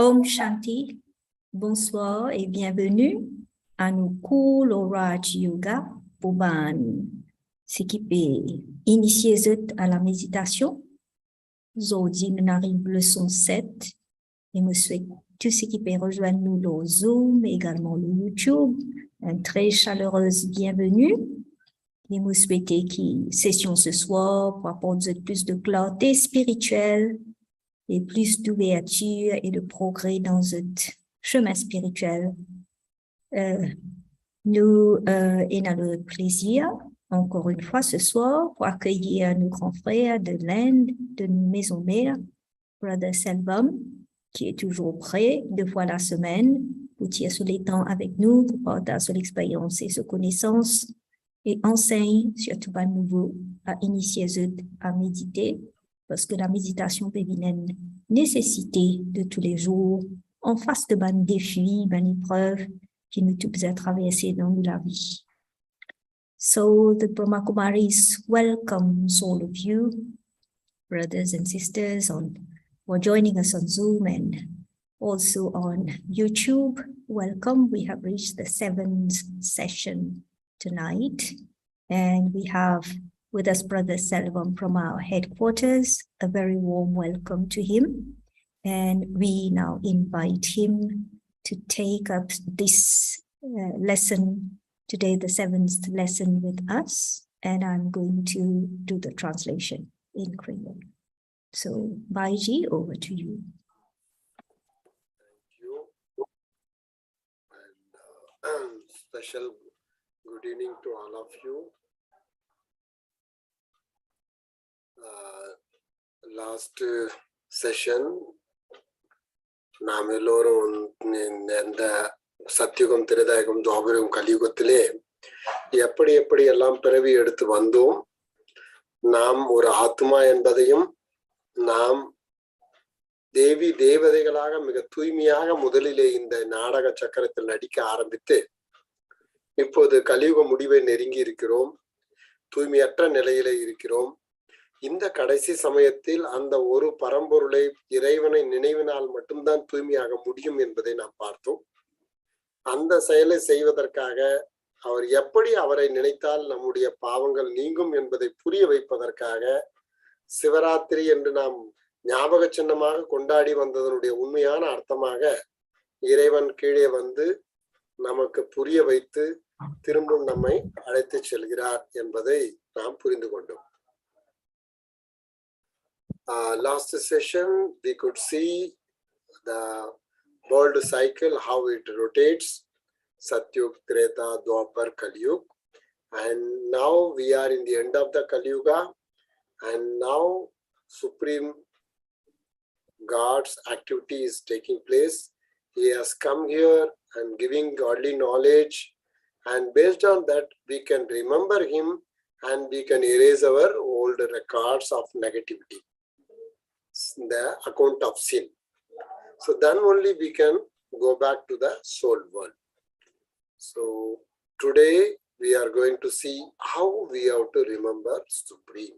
Om Shanti, bonsoir et bienvenue à nos cours l'orage yoga pour s'équiper, initier à la méditation. Aujourd'hui, nous arrivons leçon 7 et nous souhaitons tous ceux qui peuvent rejoindre nous le Zoom, également le YouTube. Une très chaleureuse bienvenue. Et nous souhaitons que session ce soir pour apporter plus de clarté spirituelle et plus d'ouverture et de progrès dans notre chemin spirituel. Nous avons le plaisir, encore une fois ce soir, pour accueillir nos grands frères de l'Inde, de Maison Mère, Brother Selvam, qui est toujours prêt 2 fois la semaine pour tirer sur les temps avec nous, pour partager son expérience et ses connaissances, et enseigne, surtout pas nouveau, à initier à méditer, parce que la méditation peut venir une nécessité de tous les jours, en face de ban défis, ban épreuves, qui nous tous à traverser dans la vie. So the Brahma Kumaris welcomes all of you, brothers and sisters, who are joining us on Zoom and also on YouTube. Welcome. We have reached the 7th session tonight, and we have with us Brother Selvam from our headquarters. A very warm welcome to him, and we now invite him to take up this lesson today, the 7th lesson with us, and I'm going to do the translation in Creole. So, Baiji, over to you. Thank you. And special good evening to all of you. Last session, நாம் எல்லோரும் இந்த சத்தியுகம் திரேதாயுகம் துவாபரம் கலியுகத்திலே எப்படி எப்படி எல்லாம் பிறவி எடுத்து வந்தோம், நாம் ஒரு ஆத்மா என்பதையும், நாம் தேவி தேவதைகளாக மிக தூய்மையாக முதலிலே இந்த நாடக சக்கரத்தில் நடிக்க ஆரம்பித்து இப்போது கலியுக முடிவை நெருங்கி இருக்கிறோம், தூய்மையற்ற நிலையிலே இருக்கிறோம். இந்த கடைசி சமயத்தில் அந்த ஒரு பரம்பொருளை இறைவனை நினைவினால் மட்டும்தான் தூய்மையாக முடியும் என்பதை நாம் பார்த்தோம். அந்த செயலை செய்வதற்காக அவர் எப்படி அவரை நினைத்தால் நம்முடைய பாவங்கள் நீங்கும் என்பதை புரிய வைப்பதற்காக சிவராத்திரி என்று நாம் ஞாபக சின்னமாக கொண்டாடி வந்ததனுடைய உண்மையான அர்த்தமாக இறைவன் கீழே வந்து நமக்கு புரிய வைத்து திரும்பவும் நம்மை அழைத்து செல்கிறார் என்பதை நாம் புரிந்து கொண்டோம். Last session we could see the world cycle, how it rotates, Satyug, Treta, Dwapar, Kaliyug, and now we are in the end of the Kaliyuga, and now Supreme God's activity is taking place. He has come here and giving godly knowledge, and based on that we can remember him and we can erase our old records of negativity, the account of sin. So then only we can go back to the soul world. So today we are going to see how we have to remember Supreme.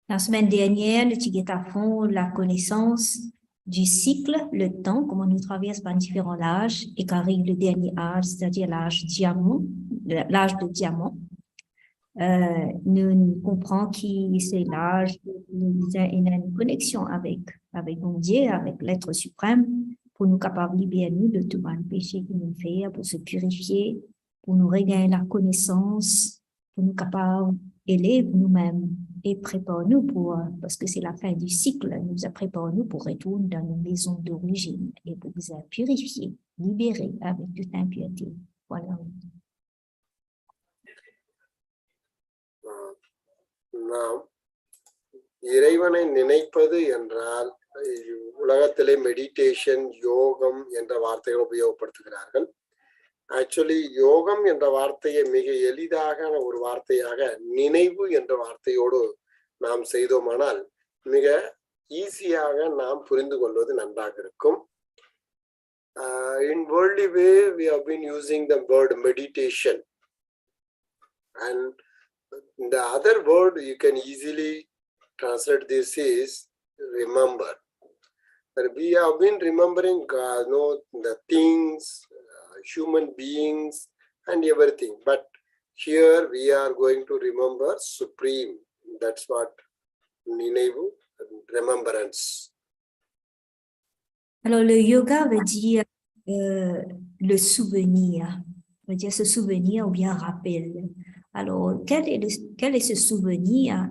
La semaine dernière, nous avons à fond la connaissance du cycle, le temps, comment nous traversons par différents âges et qu'arrive le dernier âge, c'est-à-dire l'âge de diamant. Nous comprenons que c'est l'âge où nous avons une connexion avec mon Dieu, avec l'être suprême, pour nous capables de libérer nous de tout mal péché que nous faisons, pour se purifier, pour nous regagner la connaissance, pour nous capables d'élever nous-mêmes et préparer-nous pour, parce que c'est la fin du cycle, nous préparons-nous pour retourner dans nos maisons d'origine et pour nous purifier, libérer avec toute impureté. Voilà. நாம் இறைவனை நினைப்பது என்றால் உலகத்திலே மெடிடேஷன், யோகம் என்ற வார்த்தைகள் உபயோகப்படுத்துகிறார்கள். ஆக்சுவலி யோகம் என்ற வார்த்தையை மிக எளிதாக ஒரு வார்த்தையாக நினைவு என்ற வார்த்தையோடு நாம் செய்தோமானால் மிக ஈஸியாக நாம் புரிந்து கொள்வது நன்றாக இருக்கும். In worldly way we have been using the word meditation, and the other word you can easily translate this is remember. But we have been remembering the things, human beings and everything, but here we are going to remember Supreme. That's what Ninevu, remembrance. Alors, le yoga veut dire le souvenir, veut dire ce souvenir ou bien rappel. Alors, quel est ce souvenir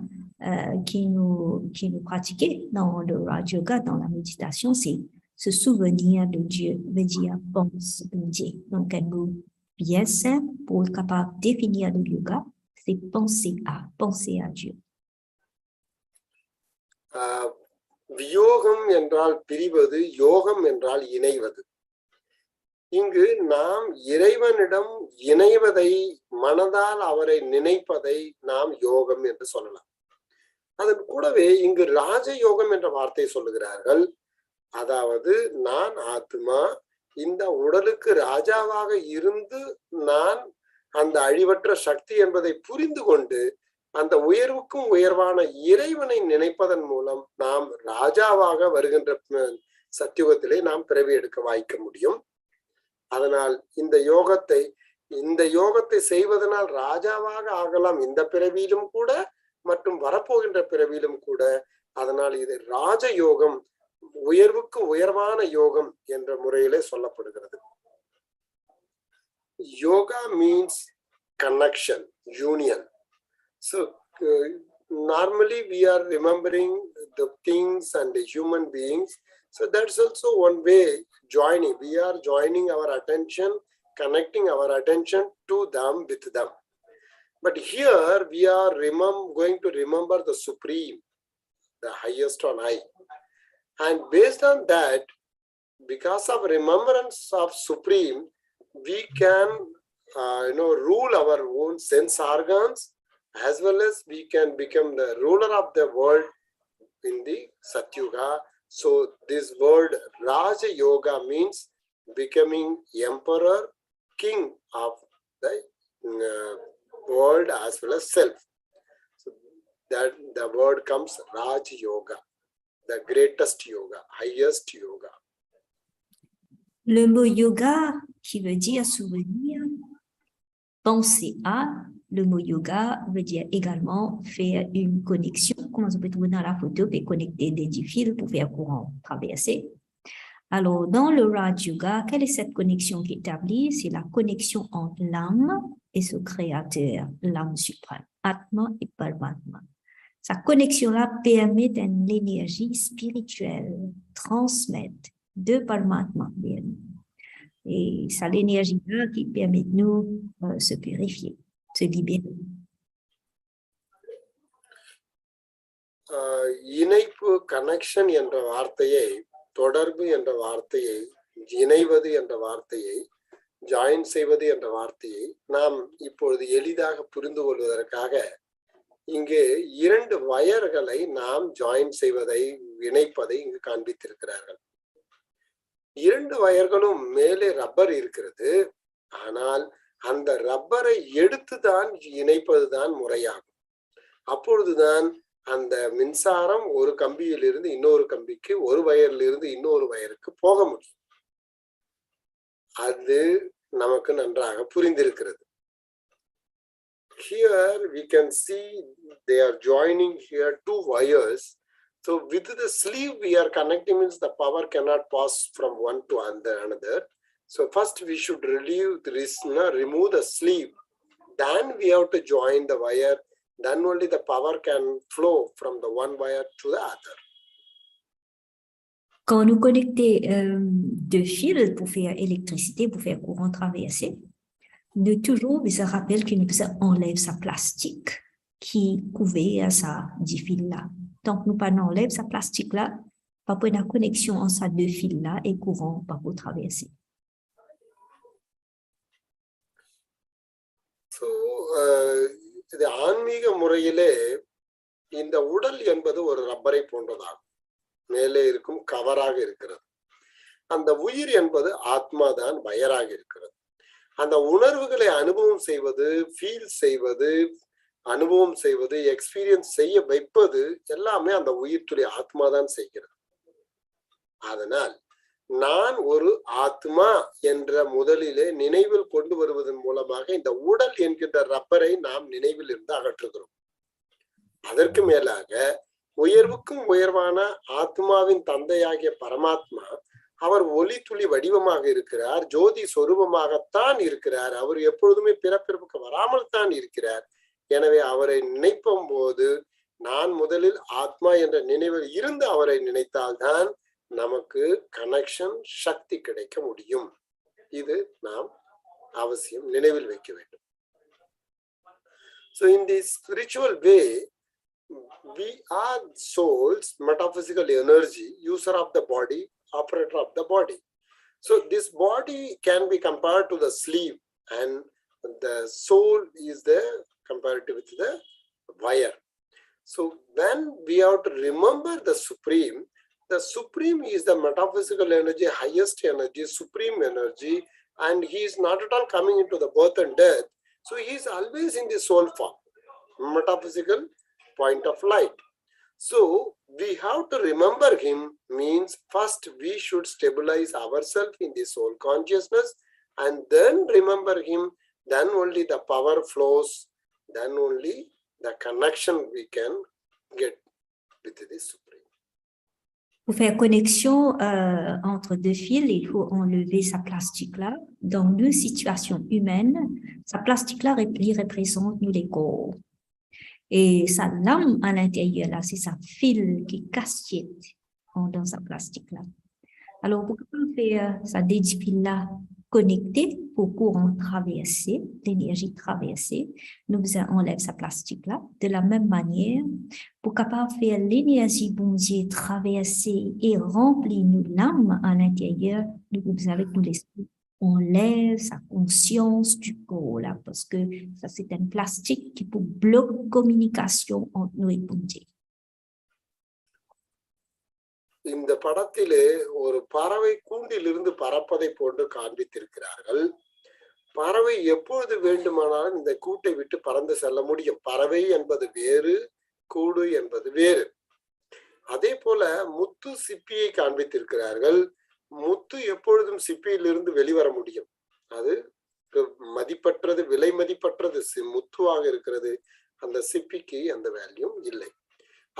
qui nous pratiquait dans le Raj Yoga, dans la méditation? C'est ce souvenir de Dieu, veut dire pense de Dieu. Donc, un mot bien simple pour être capable de définir le yoga, c'est penser à Dieu. வியோகம் என்றால் பிரிவது, யோகம் என்றால் இணைவது. இங்கு நாம் இறைவனிடம் இணைவதை, மனதால் அவரை நினைப்பதை நாம் யோகம் என்று சொல்லலாம். அதன் கூடவே இங்கு ராஜயோகம் என்ற வார்த்தை சொல்லுகிறார்கள். அதாவது நான் ஆத்மா இந்த உடலுக்கு ராஜாவாக இருந்து நான் அந்த அழிவற்ற சக்தி என்பதை புரிந்து கொண்டு அந்த உயர்வுக்கும் உயர்வான இறைவனை நினைப்பதன் மூலம் நாம் ராஜாவாக வருகின்ற சத்தியுகத்திலே நாம் பிறவி எடுக்க வாய்க்க முடியும். அதனால் இந்த யோகத்தை செய்வதனால் ராஜாவாக ஆகலாம் இந்த பிறவியிலும் கூட மற்றும் வரப்போகின்ற பிறவியிலும் கூட. அதனால் இது ராஜயோகம், உயர்வுக்கு உயர்வான யோகம் என்ற முறையிலே சொல்லப்படுகிறது. Yoga means connection, union. So normally we are remembering the things and the human beings. So that's also one way joining. We are joining our attention, connecting our attention to them with them. But here we are going to remember the Supreme, the highest on high. And based on that, because of remembrance of Supreme, we can rule our own sense organs, as well as we can become the ruler of the world in the Satyuga. So this word Raja Yoga means becoming emperor, king of the world as well as self. So that the word comes Raj Yoga, the greatest yoga, highest yoga. Le mot yoga qui veut dire souvenir, penser à. Le mot yoga veut dire également faire une connexion. Comment on peut trouver dans la photo et connecter des 10 fils pour faire courant traverser. Alors, dans le Raj Yoga, quelle est cette connexion qui est établie? C'est la connexion entre l'âme et ce créateur, l'âme suprême, Atma et Paramatma. Sa connexion-là permet une énergie spirituelle transmettre de Paramatma. Et c'est l'énergie-là qui permet de nous se purifier. Se libérer. இணைப்பு, கனெக்ஷன் என்ற வார்த்தையை, தொடர்பு என்ற வார்த்தையை, இணைவது என்ற வார்த்தையை, ஜாயின் செய்வது என்ற வார்த்தையை நாம் இப்பொழுது எளிதாக புரிந்து கொள்வதற்காக இங்கே 2 வயர்களை நாம் ஜாயின் செய்வதை, இணைப்பதை இங்கு காண்பித்திருக்கிறார்கள். 2 வயர்களும் மேலே ரப்பர் இருக்கிறது. ஆனால் அந்த ரப்பரை எடுத்துதான் இணைப்பதுதான் முறையாகும். அப்பொழுதுதான் அந்த மின்சாரம் ஒரு கம்பியிலிருந்து இன்னொரு கம்பிக்கு, ஒரு வயரிலிருந்து இன்னொரு வயருக்கு போக முடியும். அது நமக்கு நன்றாக புரிந்திருக்கிறது. Here we can see they are joining here 2 wires. So with the sleeve we are connecting, means the power cannot pass from one to another. So first we should remove the sleeve, then we have to join the wire, then only the power can flow from the one wire to the other. Quand nous connectons 2 fils pour faire électricité, pour faire courant traverser, de toujours se rappelle que nous enlève sa plastique qui couvert ça 10 fils là. Donc nous pas enlève sa plastique là, pas pour la connexion entre ces 2 fils là et courant pas pour traverser. So இது ஆன்மீக முறையிலே இந்த உடல் என்பது ஒரு ரப்பரை போன்றதாகும். மேலே இருக்கும் கவராக இருக்கிறது. அந்த உயிர் என்பது ஆத்மா தான் வயராக இருக்கிறது. அந்த உணர்வுகளை அனுபவம் செய்வது, ஃபீல் செய்வது, அனுபவம் செய்வது, எக்ஸ்பீரியன்ஸ் செய்ய வைப்பது எல்லாமே அந்த உயிர் துளி ஆத்மா தான் செய்கிறது. அதனால் நான் ஒரு ஆத்மா என்ற முதலிலே நினைவில் கொண்டு வருவதன் மூலமாக இந்த உடல் என்கின்ற ரப்பரை நாம் நினைவில் இருந்து அகற்றுகிறோம். அதற்கு மேலாக உயர்வுக்கும் உயர்வான ஆத்மாவின் தந்தையாகிய பரமாத்மா அவர் ஒளி துளி வடிவமாக இருக்கிறார், ஜோதி சொரூபமாகத்தான் இருக்கிறார். அவர் எப்பொழுதுமே பிறப்பிறப்புக்கு வராமல் தான் இருக்கிறார். எனவே அவரை நினைக்கும் போது நான் முதலில் ஆத்மா என்ற நினைவில் இருந்து அவரை நினைத்தால்தான் நமக்கு கனெக்ஷன் சக்தி கிடைக்க முடியும். இது நாம் அவசியம் நினைவில் வைக்க வேண்டும். So in this spiritual way, we are souls, metaphysical energy, user of the body, operator of the body. So this body can be compared to the sleeve, and the soul is the comparative with the wire. So when we have to remember the supreme is the metaphysical energy, highest energy, supreme energy, and he is not at all coming into the birth and death. So he is always in the soul form, metaphysical point of light. So we have to remember him means first we should stabilize ourselves in the soul consciousness and then remember him. Then only the power flows, then only the connection we can get with the supreme. Pour faire connexion entre deux fils, il faut enlever sa plastique là. Dans deux situations humaines, sa plastique là représente nous les corps. Et sa lame à l'intérieur là, c'est sa fil qui cassette dans sa plastique là. Alors, pour faire ça des fils là connectés pour courant traverser, l'énergie traversée, nous enlève sa plastique là. De la même manière, pour capable faire l'énergie bon Dieu traverser et remplir nos l'âme à l'intérieur, nous avec nous l'esprit. On lève sa conscience du corps là, parce que ça c'est un plastique qui peut bloquer la communication entre nous et bon Dieu. இந்த படத்திலே ஒரு பறவை கூண்டிலிருந்து பறப்பதை போன்று காண்பித்திருக்கிறார்கள். பறவை எப்பொழுது வேண்டுமானாலும் இந்த கூட்டை விட்டு பறந்து செல்ல முடியும். பறவை என்பது வேறு, கூடு என்பது வேறு. அதே போல முத்து சிப்பியை காண்பித்திருக்கிறார்கள். முத்து எப்பொழுதும் சிப்பியிலிருந்து வெளிவர முடியும். அது மதிப்பற்றது, விலை மதிப்பற்றது முத்துவாக இருக்கிறது. அந்த சிப்பிக்கு அந்த வேல்யூ இல்லை.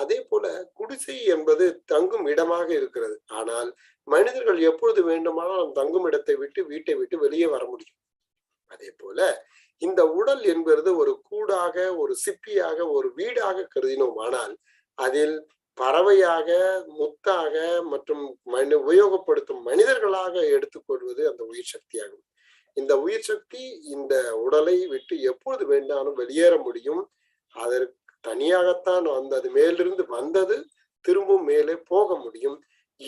அதே போல குடிசை என்பது தங்கும் இடமாக இருக்கிறது. ஆனால் மனிதர்கள் எப்பொழுது வேண்டுமானாலும் தங்கும் இடத்தை விட்டு வீட்டை விட்டு வெளியே வர முடியும். அதே போல இந்த உடல் என்பது ஒரு கூடாக, ஒரு சிப்பியாக, ஒரு வீடாக கருதினோமானால் அதில் பறவையாக, முத்தாக மற்றும் உபயோகப்படுத்தும் மனிதர்களாக எடுத்துக்கொள்வது அந்த உயிர் சக்தியாகும். இந்த உயிர் சக்தி இந்த உடலை விட்டு எப்பொழுது வேண்டாலும் வெளியேற முடியும். அதற்கு தனியாகத்தான் வந்தது, மேலிருந்து வந்தது திரும்பவும் மேலே போக முடியும்.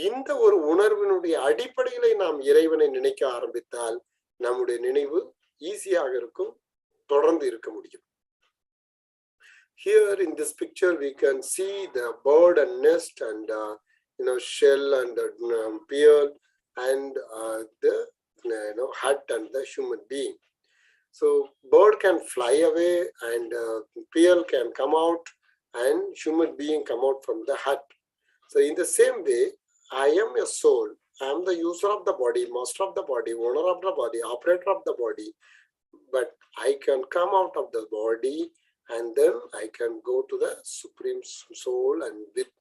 இந்த ஒரு உணர்வினுடைய அடிப்படையிலே நாம் இறைவனை நினைக்க ஆரம்பித்தால் நம்முடைய நினைவு ஈஸியாக இருக்கும், தொடர்ந்து இருக்க முடியும். Here in this picture we can see the bird and nest and shell and pearl and the hut and the human being. So bird can fly away and pearl can come out and human being come out from the hut. So in the same way, I am a soul. I am the user of the body, master of the body, owner of the body, operator of the body. But I can come out of the body and then I can go to the supreme soul and with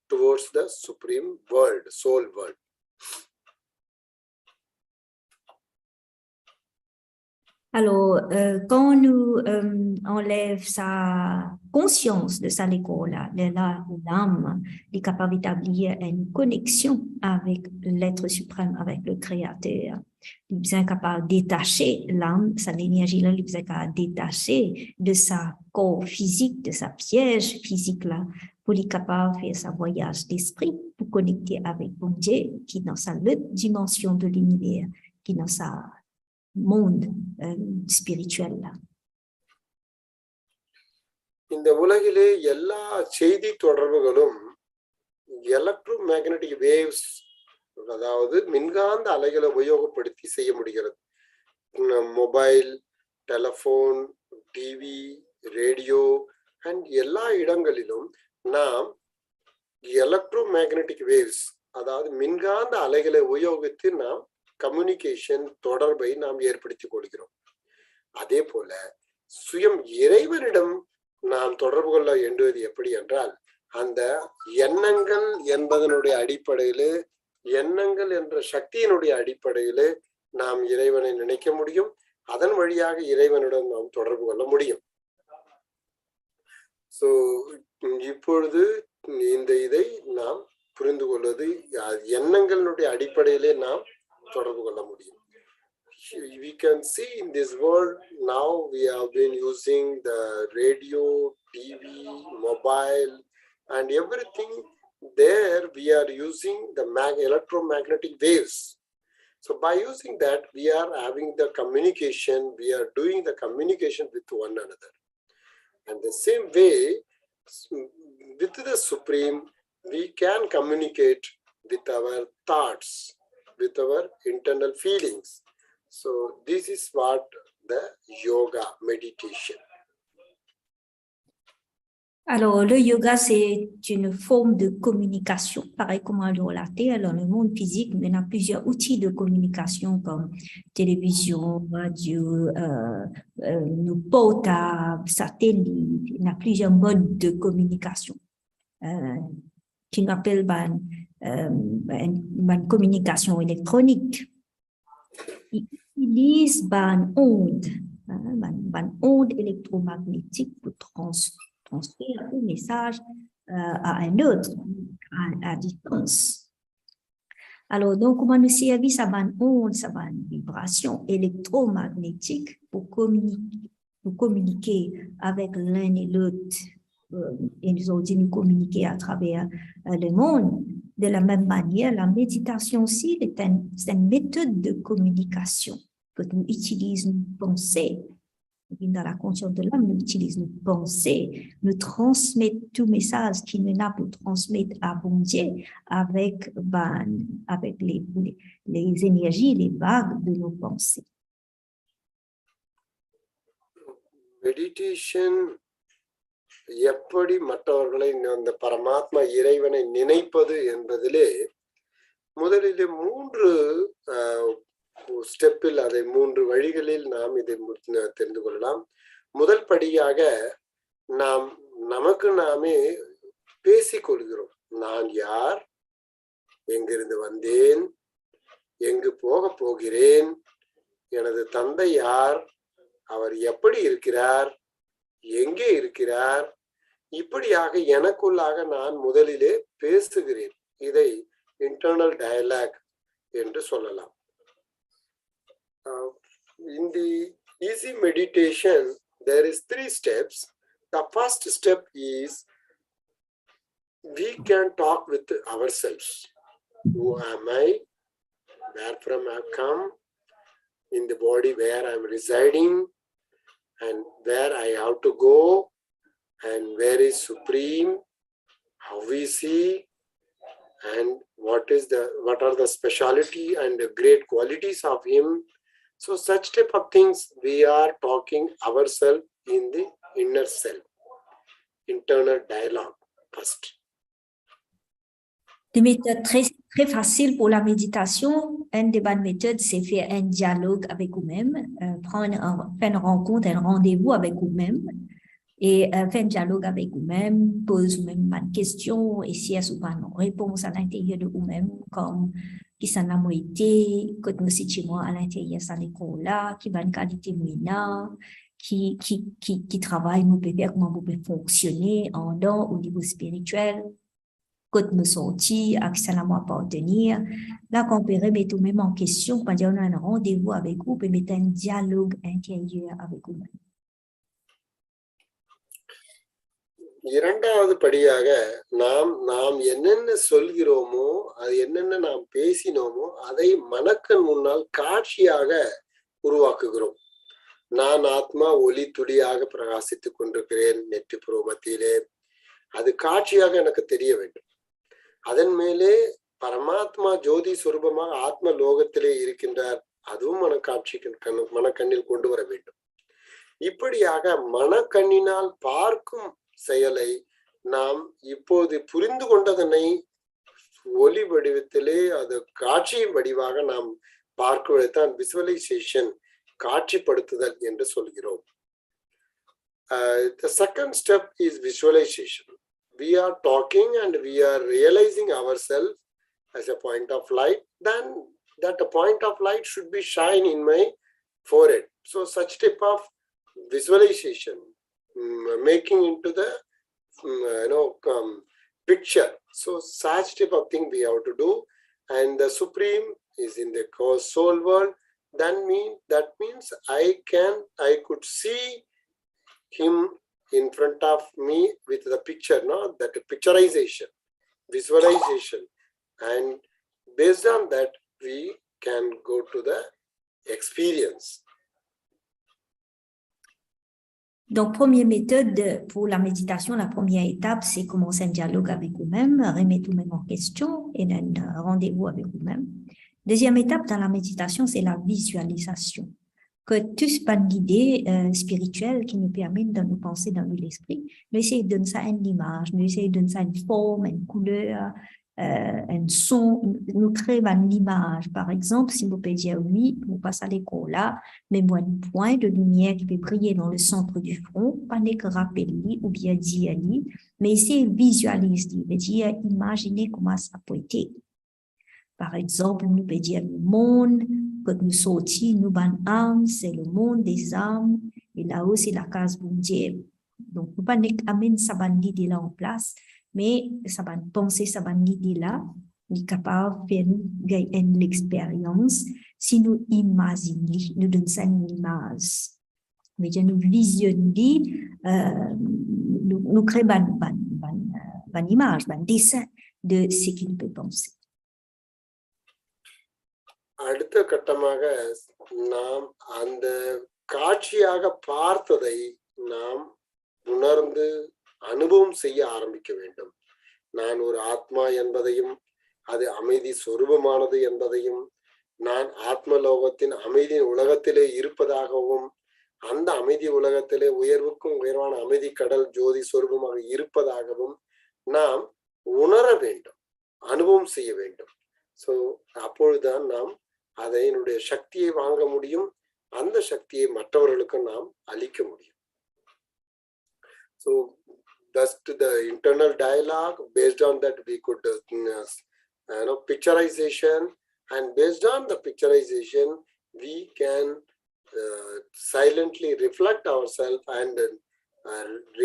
towards the supreme world, soul world. Alors, quand nous enlève sa conscience de sa l'école-là, l'âme est capable d'établir une connexion avec l'être suprême, avec le Créateur. Il est capable de détacher l'âme, sa l'énergie-là, il est capable de détacher de sa corps physique, de sa piège physique-là, pour être capable de faire sa voyage d'esprit, pour connecter avec bon Dieu, qui est dans sa dimension de l'univers, qui est dans sa monde spirituel là. இந்த உலகிலே எல்லா செய்தி தொடர்புகளும் electro magnetic waves, அதாவது மின்காந்த அலைகளை உபயோகப்படுத்தி செய்ய முடிகிறது. Mobile, telephone, TV, radio and எல்லா இடங்களிலும் நாம் எலக்ட்ரோ மேக்னெட்டிக் வேவ்ஸ் அதாவது மின்காந்த அலைகளை உபயோகித்து நாம் கம்யூனிகேஷன் தொடர்பை நாம் ஏற்படுத்திக் கொள்கிறோம். அதே போல சுயம் இறைவனிடம் நாம் தொடர்பு கொள்ள வேண்டுவது எப்படி என்றால், அந்த எண்ணங்கள் என்பதனுடைய அடிப்படையிலே, எண்ணங்கள் என்ற சக்தியினுடைய அடிப்படையிலே நாம் இறைவனை நினைக்க முடியும். அதன் வழியாக இறைவனிடம் நாம் தொடர்பு கொள்ள முடியும். சோ இப்பொழுது இந்த இதை நாம் புரிந்து கொள்வது, எண்ணங்களுடைய அடிப்படையிலே நாம் தொடர்பு கொள்ள முடியும். We can see in this world now we have been using the radio, TV, mobile and everything. There we are using the electromagnetic waves. So by using that we are having the communication, we are doing the communication with one another. And the same way with the Supreme we can communicate with our thoughts, with our internal feelings. So this is what the yoga meditation. Alors, le yoga, c'est une forme de communication, pareil comme on l'a relaté. Alors, le monde physique, on a plusieurs outils de communication comme télévision, radio, nos portables, satellites. On a plusieurs modes de communication qui appelle une communication électronique. Ils utilisent une onde électromagnétique pour transférer un message à un autre à distance. Alors, donc, comment nous servir ça une onde, ça une vibration électromagnétique pour communiquer avec l'un et l'autre. Et nous avons dit nous communiquer à travers le monde. De la même manière, la méditation aussi c'est une méthode de communication que nous utilisons nos pensées. Dans la conscience de l'âme, nous utilisons nos pensées, nous transmettons tout message qui nous a pour transmettre à bon Dieu avec les énergies, les vagues de nos pensées. Meditation எப்படி மற்றவர்களை அந்த பரமாத்மா இறைவனை நினைப்பது என்பதிலே முதலிலே 3 ஸ்டெப்பில், அதை 3 வழிகளில் நாம் இதை தெரிந்து கொள்ளலாம். முதல் படியாக நாம் நமக்கு நாமே பேசிக்கொள்கிறோம். நான் யார், எங்கிருந்து வந்தேன், எங்கு போக போகிறேன், எனது தந்தை யார், அவர் எப்படி இருக்கிறார், எங்கே இருக்கிறார், இப்படியாக எனக்குள்ளாக நான் முதலிலே பேசுகிறேன். இதை இன்டர்னல் டயலாக் என்று சொல்லலாம். In the easy meditation there is 3 steps. The first step is we can talk with ourselves. Who am I, where from I have come, in the body where I am residing, and where I have to go, and where is Supreme, how is he, and what are the speciality and the great qualities of him. So such type of things we are talking ourselves in the inner self, internal dialogue first. Des méthodes très faciles pour la méditation. Une des bonnes méthodes, c'est faire un dialogue avec vous-même, faire une rencontre, un rendez-vous avec vous-même et faire un dialogue avec vous-même, pose vous-même une question et si vous avez une réponse à l'intérieur de vous-même, comme qui s'en a été, quand nous situons à l'intérieur de l'école là, qui va une qualité moyenne, qui travaille, nous peut faire comment vous pouvez fonctionner en dehors au niveau spirituel. Quand me sortir, à qui ça va appartenir. Là, qu'on peut remettre même en question, quand on a un rendez-vous avec vous, on peut mettre un dialogue intérieur avec vous-même. இரண்டாவது படியாக நாம் என்னென்ன சொல்கிறோமோ, அது என்னென்ன நாம் பேசினோமோ அதை மனக்கண் முன்னால் காட்சியாக உருவாக்குகிறோம். நான் ஆத்மா ஒளி துளியாக பிரகாசித்துக் கொண்டிருக்கிறேன் நெற்றி புருவத்திலே. அது காட்சியாக எனக்கு தெரிய வேண்டும். அதன் மேலே பரமாத்மா ஜோதி சுரூபமாக ஆத்ம லோகத்திலே இருக்கின்றார், அதுவும் மனக்கண்ணில் கொண்டு வர வேண்டும். இப்படியாக மனக்கண்ணினால் பார்க்கும் செயலை நாம் இப்போது புரிந்து கொண்டதனை ஒலி வடிவத்திலே அது காட்சியின் வடிவாக நாம் பார்க்குவதைத்தான் விசுவலைசேஷன், காட்சிப்படுத்துதல் என்று சொல்கிறோம். The second step is visualization. We are talking and we are realizing ourselves as a point of light. Then that point of light should be shine in my forehead. So such type of visualization, making into the picture. So such type of thing we have to do. And the Supreme is in the soul world. That means I could see him in front of me with the picture, that picturization, visualization, and based on that we can go to the experience. Donc, première méthode pour la méditation, la première étape, c'est commencer un dialogue avec vous-même, remettre vous-même en question et un rendez-vous avec vous-même. Deuxième étape dans la méditation, c'est la visualisation. Que tous pas d'idées spirituelles qui nous permettent de nous penser dans l'esprit, nous essayons de donner ça une image, nous essayons de donner ça une forme, une couleur, un son, nous créons une image. Par exemple, si vous pouvez dire oui, vous passez à l'école là, mais moi un point de lumière qui peut briller dans le centre du front, pas que rappeler ou bien dire, mais c'est visualiser, veut dire imaginer comment ça peut être. Par exemple, nous pouvons dire le monde, quand nous sortis, nous ban âmes, c'est le monde des âmes, et là-haut, c'est la case mondiale. Donc, nous pas amener ça ban l'idée là en place, mais ça ban penser, ça ban l'idée là, nous est capable de faire nous gagner l'expérience si nous imaginons, nous donnons ça une image. Mais nous visionnons, nous créons une image, un dessin de ce qu'il peut penser. அடுத்த கட்டமாக நாம் அந்த காட்சியாக பார்த்ததை நாம் உணர்ந்து அனுபவம் செய்ய ஆரம்பிக்க வேண்டும். நான் ஒரு ஆத்மா என்பதையும், அது அமைதி சொரூபமானது என்பதையும், நான் ஆத்மலோகத்தின் அமைதியின் உலகத்திலே இருப்பதாகவும், அந்த அமைதி உலகத்திலே உயர்வுக்கும் உயர்வான அமைதி கடல் ஜோதி சொரூபமாக இருப்பதாகவும் நாம் உணர வேண்டும், அனுபவம் செய்ய வேண்டும். ஸோ அப்பொழுதுதான் நாம் அதனுடைய சக்தியை வாங்க முடியும், அந்த சக்தியை மற்றவர்களுக்கு நாம் அளிக்க முடியும். So just the internal dialogue, based on that we could picturization, and based on the picturization we can silently reflect ourselves and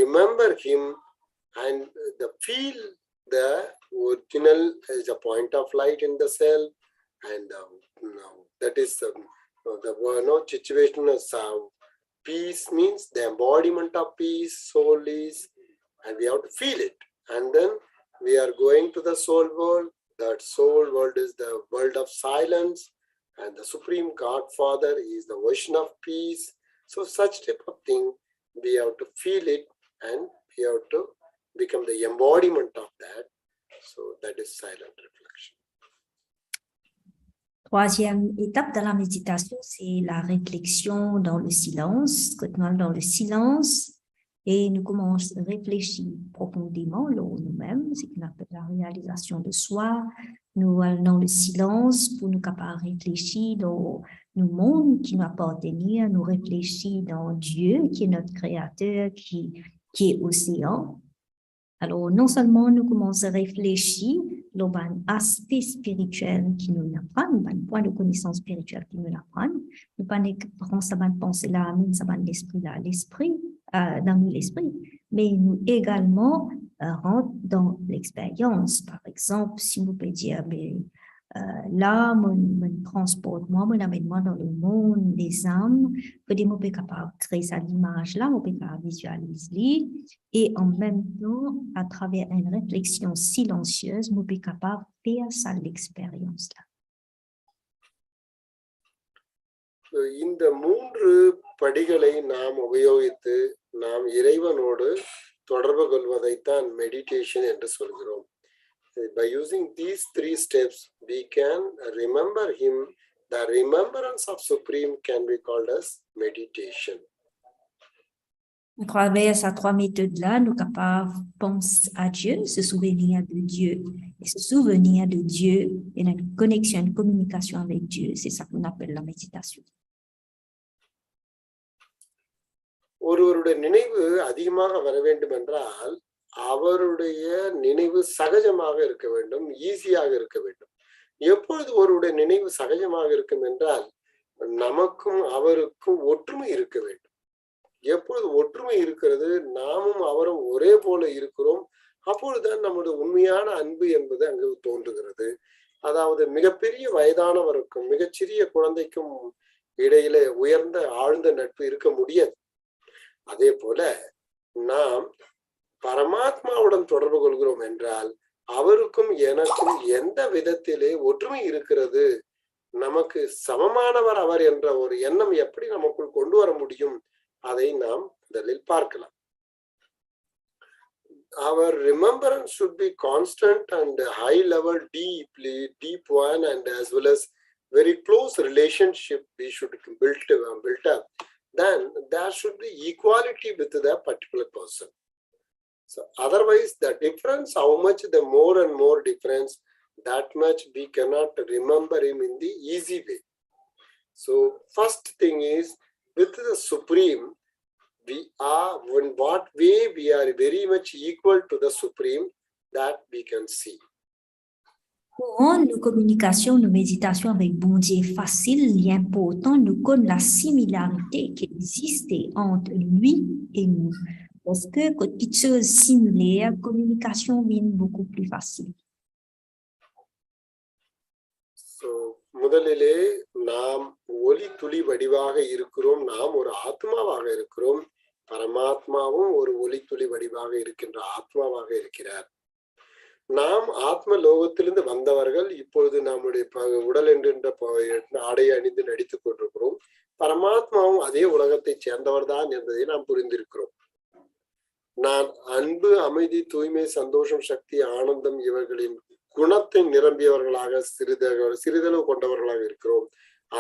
remember him and feel the original is a point of light in the cell, and that is the situation of peace means the embodiment of peace, soul is, and we have to feel it. And then we are going to the soul world. That soul world is the world of silence, and the Supreme Godfather is the version of peace. So such type of thing, we have to feel it and we have to become the embodiment of that. So that is silent reflection. Troisième étape dans la méditation, c'est la réflexion dans le silence. Dans le silence, et nous commençons à réfléchir profondément nous-mêmes, ce qu'on appelle la réalisation de soi. Nous allons dans le silence pour nous capables de réfléchir dans le monde qui nous appartient, nous réfléchir dans Dieu qui est notre créateur, qui est océan. Alors, non seulement nous commençons à réfléchir dans l'aspect spirituel qui nous apprend, un point de connaissance spirituelle qui nous apprend, nous prenons ça de penser là, ça va l'esprit là, l'esprit, dans l'esprit, mais nous également rentrons dans l'expérience. Par exemple, si vous pouvez dire, là, me transporte, moi, m'amène-moi dans le monde des âmes, que des mots capables de créer cette image-là, on peut visualiser, et en même temps, à travers une réflexion silencieuse, on peut capable de faire ça l'expérience-là. இந்த மூன்று படிகளை நாம் உபயோகித்து நாம் இறைவனோடு தொடர்பு கொள்வதைத்தான் மெடிடேஷன் என்று சொல்கிறோம். By using these three steps, we can remember him. The remembrance of Supreme can be called as meditation. À travers ces trois méthodes-là, nous sommes capables de penser à Dieu, se souvenir de Dieu. Et se souvenir de Dieu et une connexion, une communication avec Dieu, c'est ça qu'on appelle la méditation. ஒருவருடைய நினைவு அதிகமாக வர வேண்டும் என்றால் அவருடைய நினைவு சகஜமாக இருக்க வேண்டும், ஈஸியாக இருக்க வேண்டும். எப்பொழுது ஒருவருடைய நினைவு சகஜமாக இருக்கும் என்றால் நமக்கும் அவருக்கும் ஒற்றுமை இருக்க வேண்டும். எப்பொழுது ஒற்றுமை இருக்கிறது, நாமும் அவரும் ஒரே போல இருக்கிறோம், அப்பொழுதுதான் நம்முடைய உண்மையான அன்பு என்பது அங்கு தோன்றுகிறது. அதாவது மிகப்பெரிய வயதானவருக்கும் மிகச்சிறிய குழந்தைக்கும் இடையிலே உயர்ந்த ஆழ்ந்த நட்பு இருக்க முடியாது. அதே போல நாம் பரமாத்மாவுடன் தொடர்பு கொள்கிறோம் என்றால் அவருக்கும் எனக்கும் எந்த விதத்திலே ஒற்றுமை இருக்கிறது, நமக்கு சமமானவர் அவர் என்ற ஒரு எண்ணம் எப்படி நமக்குள் கொண்டு வர முடியும், அதை நாம் முதலில் பார்க்கலாம். Our remembrance should be constant and high level, deep one, and as well as very close relationship we should build up. Then there should be equality with the particular person. So otherwise the difference, how much the more and more difference, that much we cannot remember him in the easy way. So first thing is, with the Supreme, we are, in what way we are very much equal to the Supreme, that we can see. Pour rendre nos communications, nos méditations avec bon Dieu faciles, il est important de connaître la similarité qui existe entre lui et nous. Parce que quand quelque chose similaire, la communication vient beaucoup plus facile. So, முதலிலே நாம் ஒளி துளி வடிவாக இருக்கிறோம், நாம் ஒரு ஆத்மாவாக இருக்கிறோம், பரமாத்மாவும் ஒரு ஒளி துளி வடிவாக இருக்கின்ற ஆத்மாவாக இருக்கிறார். நாம் ஆத்ம லோகத்திலிருந்து வந்தவர்கள், இப்பொழுது நம்முடைய உடல் என்கின்ற ஆடையை அணிந்து நடித்துக் கொண்டிருக்கிறோம். பரமாத்மாவும் அதே உலகத்தை சேர்ந்தவர் தான் என்பதை நாம் புரிந்திருக்கிறோம். நான் அன்பு, அமைதி, தூய்மை, சந்தோஷம், சக்தி, ஆனந்தம் இவர்களின் குணத்தை நிரம்பியவர்களாக சிறிதளவு கொண்டவர்களாக இருக்கிறோம்.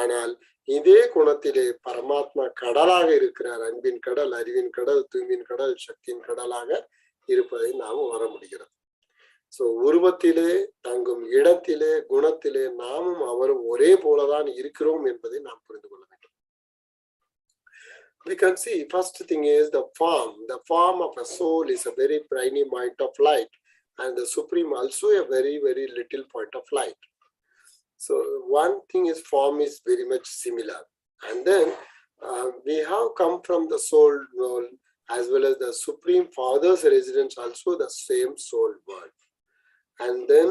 ஆனால் இதே குணத்திலே பரமாத்மா கடலாக இருக்கிறார். அன்பின் கடல், அறிவின் கடல், தூய்மையின் கடல், சக்தியின் கடலாக இருப்பதை நாம் உணர முடிகிறது. சோ உருவத்திலே, தங்கும் இடத்திலே, குணத்திலே நாமும் அவரும் ஒரே போலதான் இருக்கிறோம் என்பதை நாம் புரிந்து கொள்ள வேண்டும். We can see, first thing is the form. The form of a soul is a very tiny point of light, and the Supreme also a very, very little point of light. So one thing is, form is very much similar. And then we have come from the soul world, as well as the Supreme Father's residence, also the same soul world. And then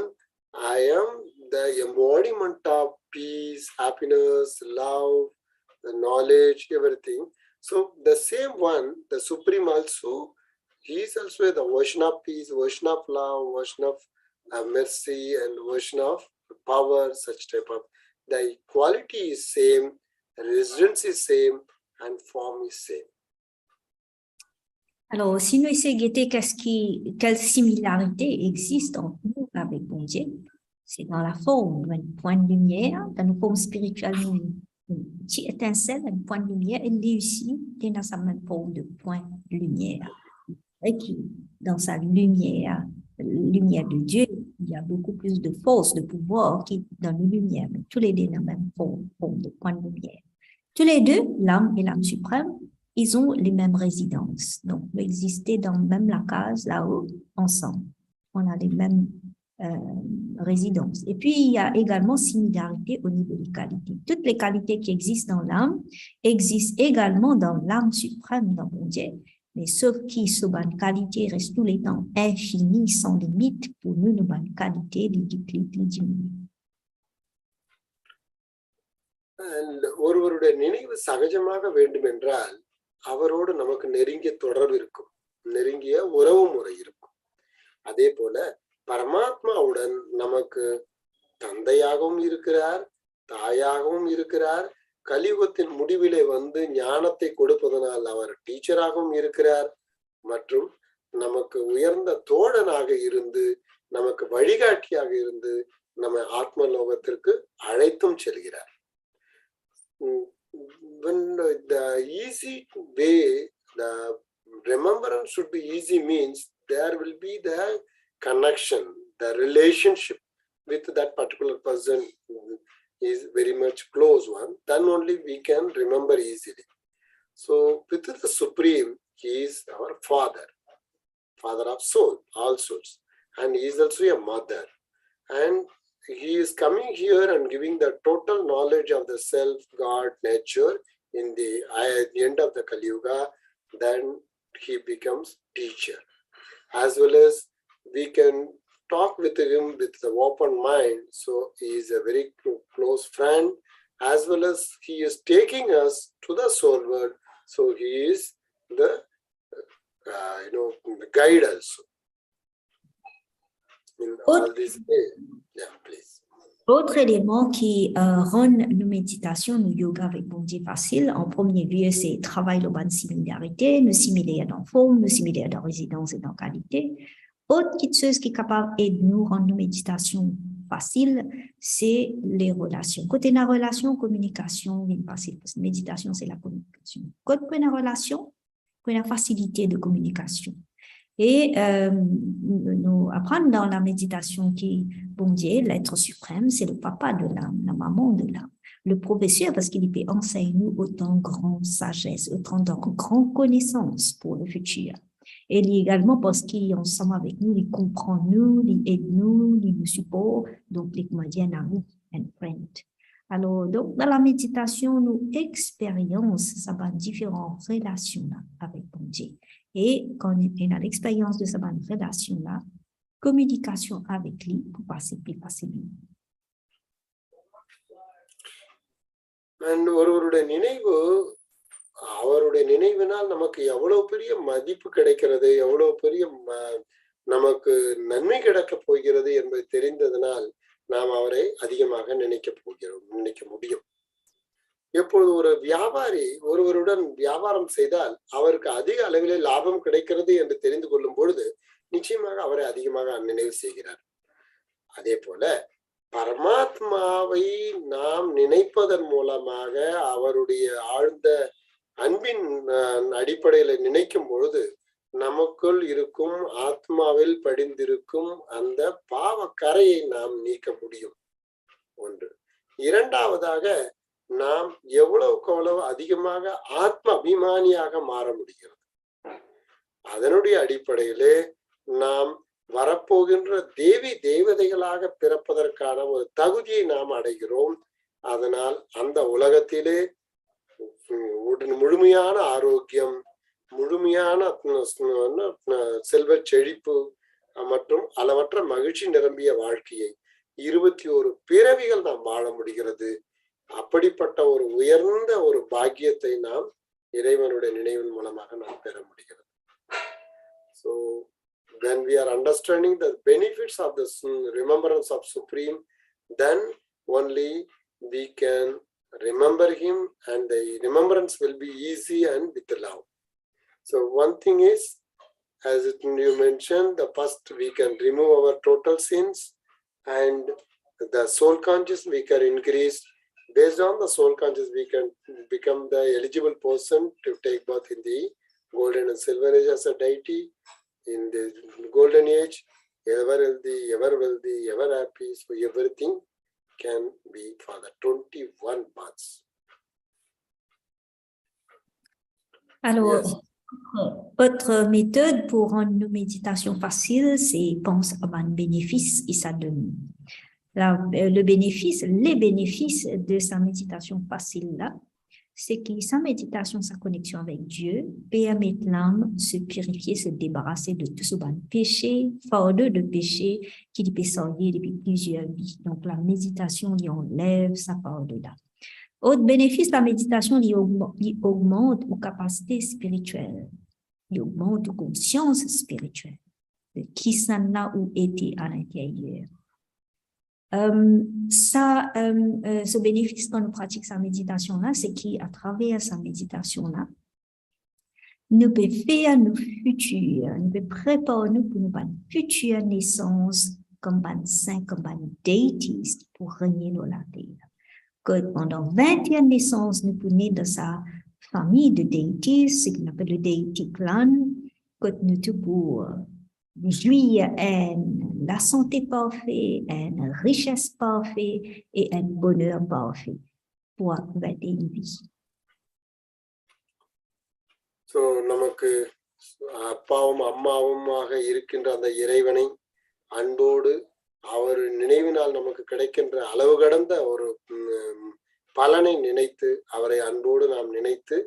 I am the embodiment of peace, happiness, love, the knowledge, everything. So the same one, the Supreme also, he is also the version of peace, version of love, version of mercy, and version of power, such type of, the quality is same, residence is same, and form is same. Alors, si nous essayons de guetter quelle similarité existe entre nous avec bon Dieu, c'est dans la forme, un point de lumière, dans nos formes spirituelles, une petite étincelle, un point de lumière, et lui aussi, il a sa même forme de point de lumière. Et qui, dans sa lumière de Dieu, il y a beaucoup plus de force, de pouvoir qui dans la lumière, mais tous les deux dans la même forme de point de lumière. Tous les deux, l'âme et l'âme suprême, ils ont les mêmes résidences. Donc, ils existent dans même la case, là-haut, ensemble. On a les mêmes résidences. Et puis, il y a également similarité au niveau des qualités. Toutes les qualités qui existent dans l'âme existent également dans l'âme suprême, dans mon Dieu. Mais sauf qui, sous bonne qualité, reste tous les temps infini, sans limite, pour nous, nos bonnes qualités, les diminuent. ஒருவருடைய நினைவு சகஜமாக வேண்டும் என்றால் அவரோடு நமக்கு நெருங்கிய தொடர்பு இருக்கும், நெருங்கிய உறவு முறை இருக்கும். அதே போல பரமாத்மாவுடன் நமக்கு தந்தையாகவும் இருக்கிறார், தாயாகவும் இருக்கிறார். கலியுகத்தின் முடிவிலே வந்து ஞானத்தை கொடுப்பதனால் அவர் டீச்சராகவும் இருக்கிறார், மற்றும் நமக்கு உயர்ந்த தோழனாக இருந்து, நமக்கு வழிகாட்டியாக இருந்து, நம்ம ஆத்ம லோகத்திற்கு அழைத்தும் செல்கிறார். When the easy way, the remembrance should be easy means there will be the connection, the relationship with that particular person is very much close one, then only we can remember easily. So with the Supreme, he is our Father, Father of soul, all souls, and he is also a mother. And he is coming here and giving the total knowledge of the self, God, nature in at the end of the Kali Yuga. Then he becomes teacher. As well as we can talk with him with the open mind. So he is a very close friend, as well as he is taking us to the soul world. So he is the the guide also. In all these ways. Yeah, please. Autre élément qui rend nos méditations, nos yoga avec bon Dieu facile, en premier lieu, c'est travailler la bonne similarité, nous simuler dans forme, nous simuler dans résidence et dans qualité. Autre chose qui est capable de nous rendre nos méditations faciles, c'est les relations. Côté de la relation, communication, c'est facile, parce que méditation, c'est la communication. Côté de la relation, la facilité de communication. Et nous apprendre dans la méditation qui, bon Dieu, l'être suprême, c'est le papa de l'âme, la maman de l'âme, le professeur, parce qu'il peut enseigner nous autant de grande sagesse, autant de grande connaissance pour le futur. Et également parce qu'il est ensemble avec nous, il comprend nous, il aide nous, il nous supporte, donc il est un ami, un friend. Alors, donc, dans la méditation, nous expériençons différentes relations avec bon Dieu. Et quand on a l'expérience de cette relation-là, communication avec lui pour passer plus facilement. அவருடைய நினைவினால் நமக்கு எவ்வளவு பெரிய மதிப்பு கிடைக்கிறது, எவ்வளவு பெரிய நமக்கு நன்மை கிடைக்க போகிறது என்பது தெரிந்ததனால் நாம் அவரை அதிகமாக நினைக்க முடியும். எப்பொழுது ஒரு வியாபாரி ஒருவருடன் வியாபாரம் செய்தால் அவருக்கு அதிக அளவிலே லாபம் கிடைக்கிறது என்று தெரிந்து கொள்ளும் பொழுது நிச்சயமாக அவரை அதிகமாக நினைவு செய்கிறார். அதே போல பரமாத்மாவை நாம் நினைப்பதன் மூலமாக அவருடைய ஆழ்ந்த அன்பின் அடிப்படையில நினைக்கும் பொழுது நமக்குள் இருக்கும் ஆத்மாவில் படிந்திருக்கும் அந்த பாவ கரையை நாம் நீக்க முடியும். ஒன்று. இரண்டாவதாக நாம் எவ்வளவுக்கு எவ்வளவு அதிகமாக ஆத்ம அபிமானியாக மாற முடிகிறது. அதனுடைய அடிப்படையிலே நாம் வரப்போகின்ற தேவி தேவதைகளாக பிறப்பதற்கான ஒரு தகுதியை நாம் அடைகிறோம். அதனால் அந்த உலகத்திலே முழுமையான ஆரோக்கியம், முழுமையான செல்வ செழிப்பு மற்றும் அளவற்ற மகிழ்ச்சி நிரம்பிய வாழ்க்கையை 21 பிறவிகள் நாம் வாழ முடிகிறது. அப்படிப்பட்ட ஒரு உயர்ந்த ஒரு பாக்கியத்தை நாம் இறைவனுடைய நினைவின் மூலமாக நாம் பெற முடிகிறது. So when we are understanding the benefits of the remembrance of Supreme, then only we can remember him, and the remembrance will be easy and with love. So one thing is, as you mentioned, the first we can remove our total sins, and the soul conscious we can increase. Based on the soul conscious, we can become the eligible person to take birth in the golden and silver age as a deity. In the golden age, ever healthy, ever happy, so everything can be for the 21 months. Alors, yes. Autre méthode pour rendre nos méditations faciles, c'est penser à un bénéfice et ça donne. Les bénéfices de sa méditation facile-là, c'est que sa méditation, sa connexion avec Dieu, permet l'âme de se purifier, se débarrasser de tout ce péché, fardeau de péché qui peut sortir depuis plusieurs vies. Donc, la méditation, il enlève sa fardeau-là. Autre bénéfice, la méditation, il augmente nos capacités spirituelles. Il augmente nos consciences spirituelles de qui s'en a ou été à l'intérieur. Ce bénéfice quand nous pratiquons sa méditation-là, c'est qu'à travers sa méditation-là, nous pouvons faire nos futurs, nous pouvons préparer nous pour nos futures naissances comme des saints, comme des déités pour régner dans la terre. Que pendant 21 naissances, nous pouvons naître dans sa famille de déités, ce qu'on appelle le déité clan, que nous tout pour jouir la santé parfaite, une richesse parfaite et un bonheur parfait pour vivre une vie. So நமக்கு அப்பாவும் அம்மாவுமாக இருக்கின்ற அந்த இறைவனை அன்போடு அவர் நினைவினால் நமக்கு கிடைக்கின்ற அளவு கடந்த ஒரு பலனை நினைத்து அவரை அன்போடு நாம் நினைத்து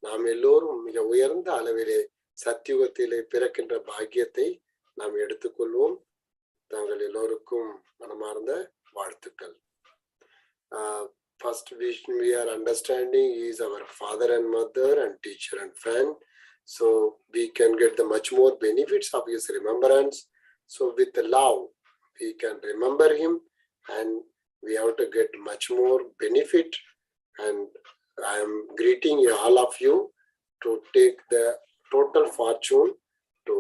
நாம் எல்லோரும் மிக உயர்ந்த அளவிலே சத்தியுகத்திலே பிறக்கின்ற பாக்கியத்தை நாம் எடுத்துக்கொள்வோம். தாங்கள் எல்லோருக்கும் மனமார்ந்த வாழ்த்துக்கள். First vision we are understanding is our father and mother and teacher and friend. So we can get the much more benefits of his remembrance. So with the love, we can remember him and we have to get much more benefit. And I am greeting all of you to take the total fortune to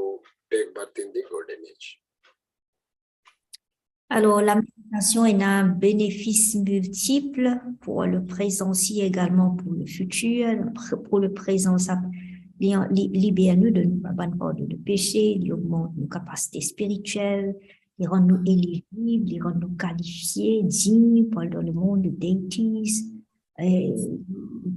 take birth in the golden age. Alors, la méditation est un bénéfice multiple pour le présent aussi, également pour le futur. Pour le présent, ça libère nous de nos péchés, il augmente nos capacités spirituelles, il rend nous éligibles, il rend nous qualifiés, dignes pour dans le monde de deities,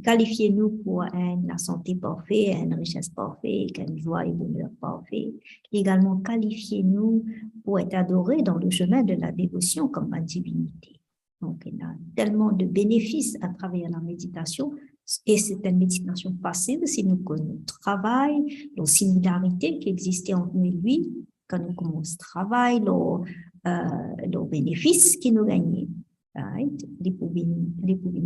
qualifier nous pour la santé parfaite, une richesse parfaite, une joie et bonheur parfait. Également qualifier nous pour être adorés dans le chemin de la dévotion comme la divinité. Donc, il y a tellement de bénéfices à travers la méditation. Et c'est une méditation facile si nous connaissons le travail, les similarités qui existaient entre nous et lui, quand nous commençons le travail, les bénéfices qui nous gagnent. Right? Les pouvines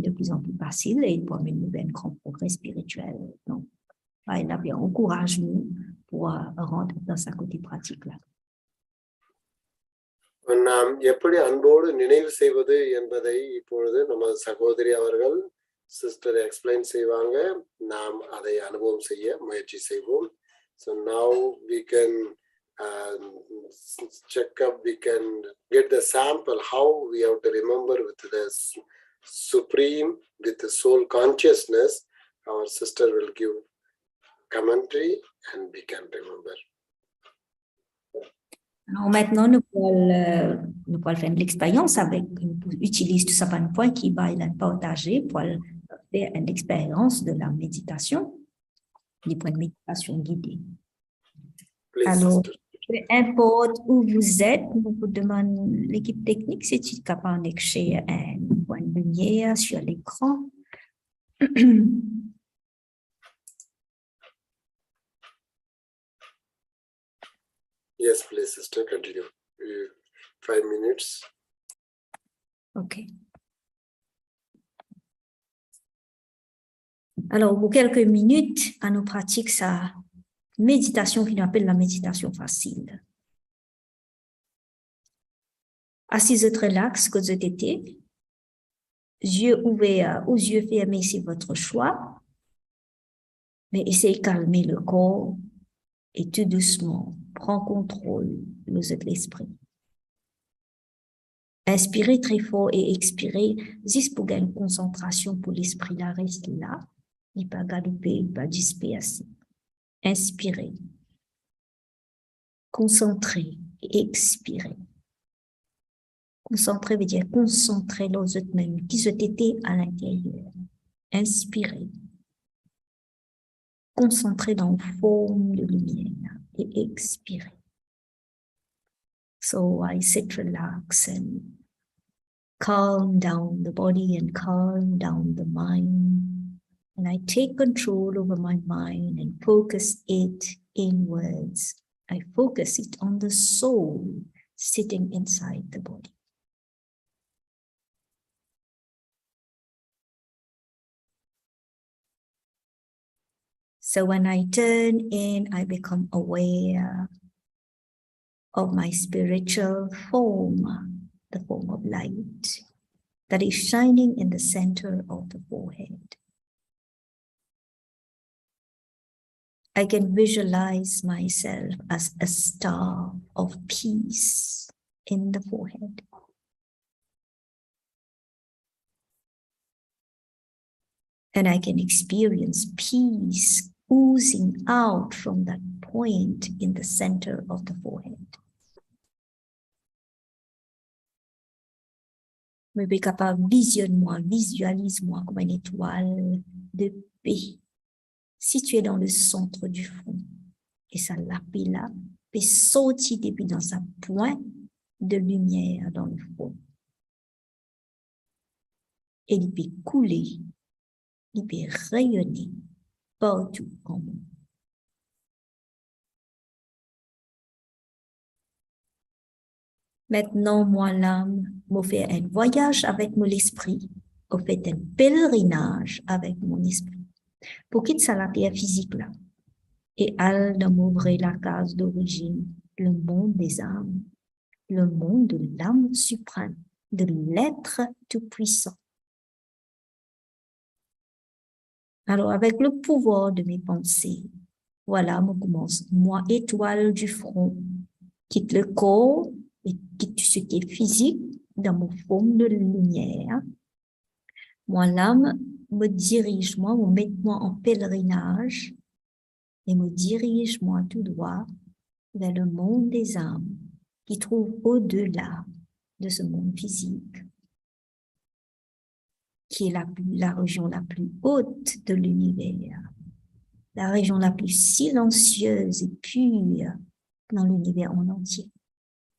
de plus en plus faciles et pour mener un grand progrès spirituel. Donc, il a bien encourage nous pour rentrer dans sa côté pratique là. நாம் எப்படி அன்போடு நினைவு செய்வது என்பதை இப்பொழுது நமது சகோதரி அவர்கள் சிஸ்டர் எக்ஸ்பிளைன் செய்வாங்க. நாம் அதை அனுபவம் செய்ய முயற்சி செய்வோம். So now we can check up, we can get the sample how we have to remember with the supreme, with the soul consciousness. Our sister will give commentary and we can remember. Alors maintenant, nous pouvons faire l'expérience avec, utilise tout ça par un point qui va partager pour faire une expérience de la méditation, des points de méditation guidés. Please, alors, sister. peu importe où vous êtes, nous vous demandons l'équipe technique, si tu es capable d'écrire un point de lumière sur l'écran. Yes, please, sister, continue. 5 minutes. OK. Alors, pour quelques minutes, à nos pratiques, ça méditation qu'on appelle la méditation facile. Assise relax, que vous êtes, yeux ouverts ou yeux fermés, c'est votre choix. Mais essayez de calmer le corps et tout doucement, prends contrôle de l'esprit. Inspirez très fort et expirez, juste pour gagner une concentration pour l'esprit, là, reste là. Il ne va pas galoper, il ne va pas disperser. Inspirez. Concentrez et expirez. Concentrer veut dire concentrer les autres mêmes qui se étaient à l'intérieur. Inspirez. Concentrez dans la forme de lumière et expirez. So I sit relax and calm down the body and calm down the mind. And I take control over my mind and focus it inwards. I focus it on the soul sitting inside the body. So when I turn in, I become aware of my spiritual form, the form of light that is shining in the center of the forehead. I can visualize myself as a star of peace in the forehead. And I can experience peace oozing out from that point in the center of the forehead. Me suis capable, visionne-moi, visualise-moi comme une étoile de paix située dans le centre du front. Et ça l'appelle là, peut sortir depuis dans sa pointe de lumière dans le front. Et il peut couler, il peut rayonner partout en moi. Maintenant, moi, l'âme, me fait un voyage avec mon esprit, me fait un pèlerinage avec mon esprit. Pour quitter ça la terre physique là, et al de m'ouvrir la case d'origine, le monde des âmes, le monde de l'âme suprême, de l'être tout-puissant. Alors, avec le pouvoir de mes pensées, voilà, je commence. Moi, étoile du front, quitte le corps et quitte ce qui est physique dans mon forme de lumière. Moi, l'âme me dirige, moi, me met moi en pèlerinage et me dirige moi tout droit vers le monde des âmes qui trouve au-delà de ce monde physique, qui est la région la plus haute de l'univers, la région la plus silencieuse et pure dans l'univers en entier.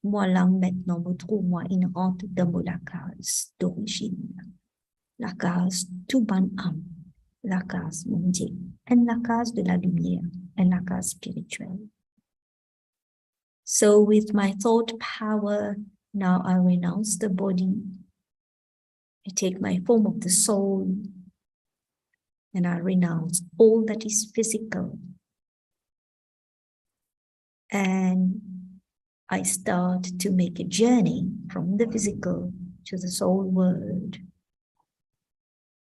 Moi, là, maintenant, me trouve, moi, une rente dans la case d'origine, la case tout ban âme, la case mondiale, et la case de la lumière, et la case spirituelle. So with my thought power, now I renounce the body. I take my form of the soul, and I renounce all that is physical. And I start to make a journey from the physical to the soul world.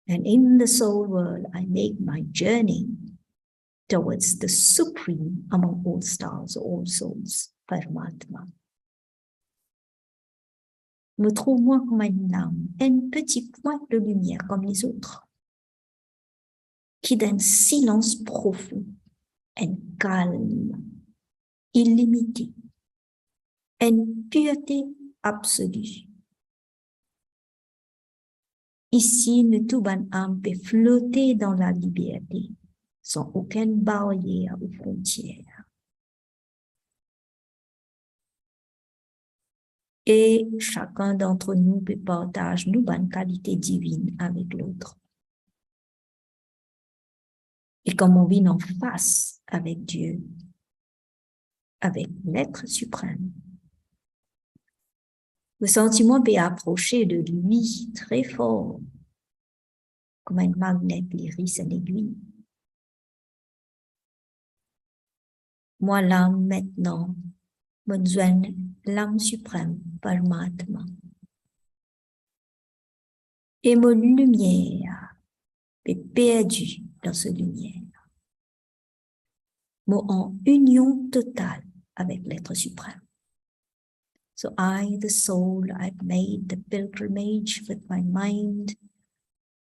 And in the soul world, I make my journey towards the supreme among all stars, all souls, Paramatma. Me trouve moi comme une âme, un petit point de lumière comme les autres, qui d'un silence profond, un calme illimité, une pureté absolue. Ici, le tout ban âme peut flotter dans la liberté, sans aucune barrière ou frontière. Et chacun d'entre nous peut partager nos bonnes qualités divines avec l'autre. Et comme on vit en face avec Dieu, avec l'être suprême, le sentiment peut approcher de lui très fort, comme un magnet l'iris en aiguille. Moi, l'âme maintenant, me joigne l'âme suprême, Paramatma. Et mon lumière est perdue dans cette lumière. Moi, en union totale avec l'être suprême. So I, the soul, I've made the pilgrimage with my mind.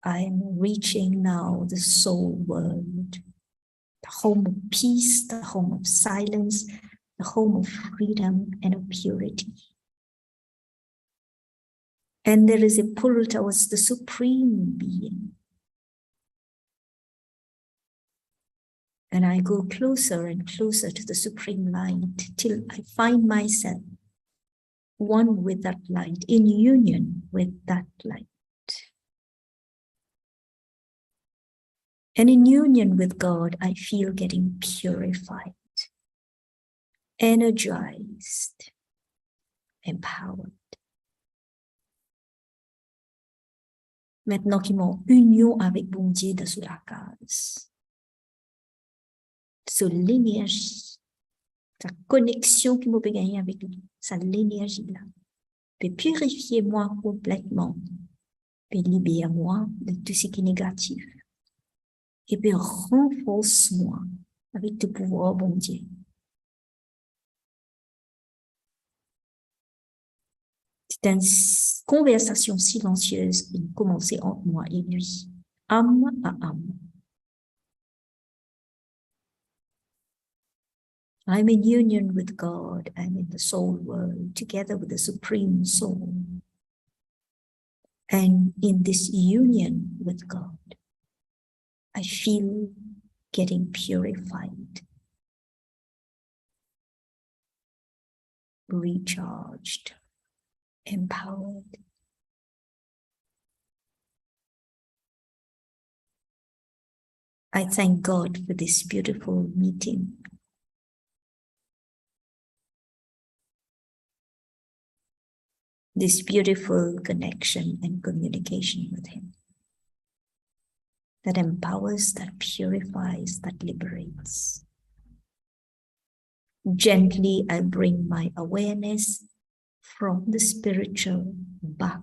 I am reaching now the soul world, the home of peace, the home of silence, the home of freedom and of purity. And there is a pull towards the supreme being. And I go closer and closer to the supreme light till I find myself one with that light, in union with that light. And in union with God, I feel getting purified, energized, empowered. Maintenant qu'ils m'ont union avec bon Dieu de sous la case, sur l'énergie, sa connexion qui m'a gagné avec lui, sa l'énergie là, peut purifier moi complètement, peut libérer moi de tout ce qui est négatif, et peut renforcer moi avec le pouvoir bon Dieu. C'est une conversation silencieuse qui a commencé entre moi et lui, âme à âme. I'm in union with God. I'm in the soul world together with the Supreme Soul. And in this union with God, I feel getting purified, recharged, empowered. I thank God for this beautiful meeting. This beautiful connection and communication with Him that empowers, that purifies, that liberates. Gently, I bring my awareness from the spiritual back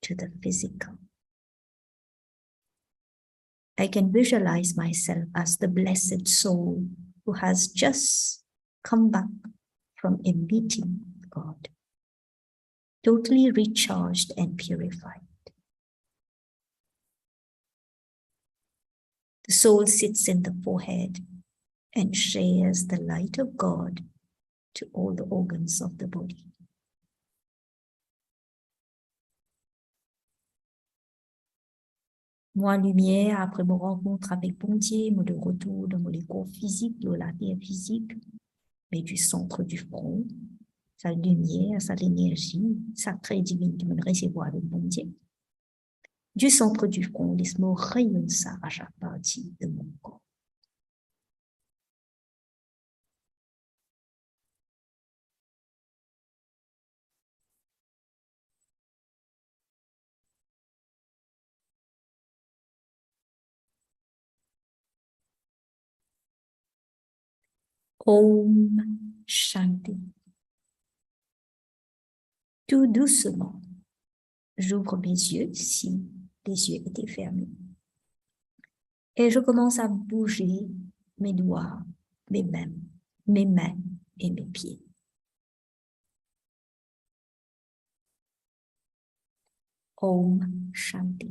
to the physical. I can visualize myself as the blessed soul who has just come back from a meeting with God, totally recharged and purified. The soul sits in the forehead and shares the light of God to all the organs of the body. Moi, lumière, après mon rencontre avec Bon Dieu, de retour dans mon corps physique, de la terre physique, mais du centre du front, sa lumière, sa énergie sacrée divine qui me recevoir de Bon Dieu. Du centre du front, laisse-moi rayonner ça à chaque partie de mon corps. Om Shanti. Tout doucement, j'ouvre mes yeux si les yeux étaient fermés. Et je commence à bouger mes doigts, mes mains et mes pieds. Om Shanti.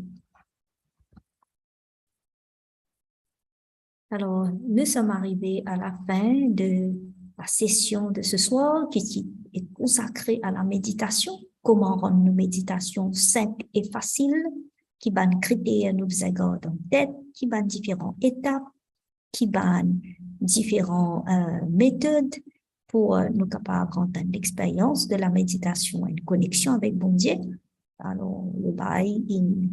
Alors, nous sommes arrivés à la fin de la session de ce soir qui est consacrée à la méditation. Comment rendre nos méditations simples et faciles, qui van critères nous gardent en tête, qui van différentes étapes, qui van différentes méthodes pour nous capables d'entendre l'expérience de la méditation et une connexion avec bon Dieu. Alors, le bail, il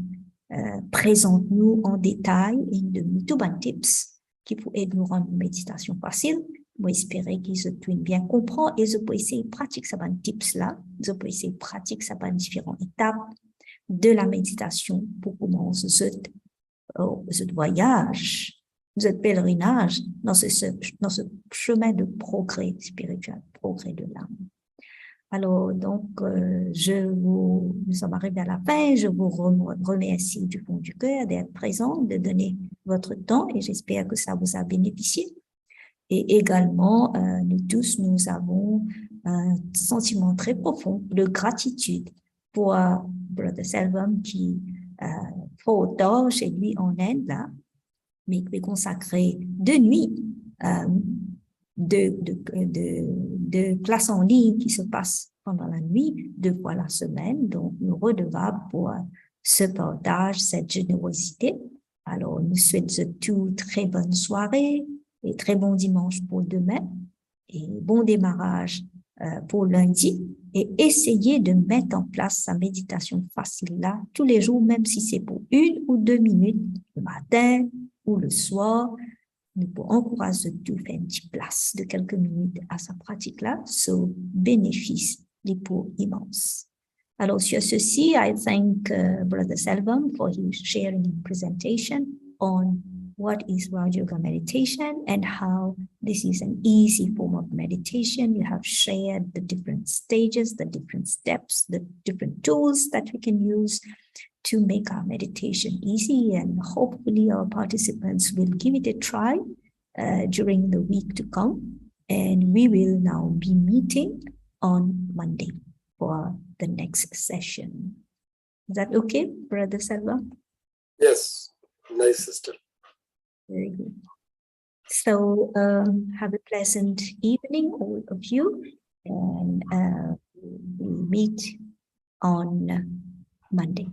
présente nous en détail une de tout bon tips qui peut aider nous rendre une méditation facile. Moi, j'espère qu'ils se bien comprendre et je peux essayer de pratiquer ces tips là. Je peux essayer de pratiquer ces différentes étapes de la méditation pour commencer ce voyage, ce pèlerinage dans ce chemin de progrès spirituel, progrès de l'âme. Alors, donc, nous sommes arrivés à la fin. Je vous remercie du fond du cœur d'être présent, de donner votre temps et j'espère que ça vous a bénéficié. Et également, nous tous, nous avons un sentiment très profond de gratitude pour Brother Selvam qui fait autant chez lui en Inde, là, mais qui est consacré de nuit de classes en ligne qui se passent pendant la nuit, 2 fois la semaine. Donc, nous redevables pour ce partage, cette générosité. Alors, nous souhaitons tout très bonne soirée et très bon dimanche pour demain et bon démarrage pour lundi et essayez de mettre en place sa méditation facile là tous les jours, même si c'est pour 1 ou 2 minutes le matin ou le soir. Nous pouvons encourager tout faire une petite place de quelques minutes à sa pratique là, ce bénéfice est pour immense. Alors sur ceci, I thank Brother Selvam for his sharing and presentation on what is Raja Yoga meditation and how this is an easy form of meditation. You have shared the different stages, the different steps, the different tools that we can use to make our meditation easy, and hopefully our participants will give it a try during the week to come. And we will now be meeting on Monday for the next session. Is that okay, Brother Selva? Yes, nice sister. Very good. So have a pleasant evening, all of you, and we'll meet on Monday.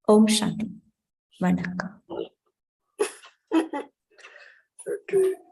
Om Shanti. Vanakkam. Okay.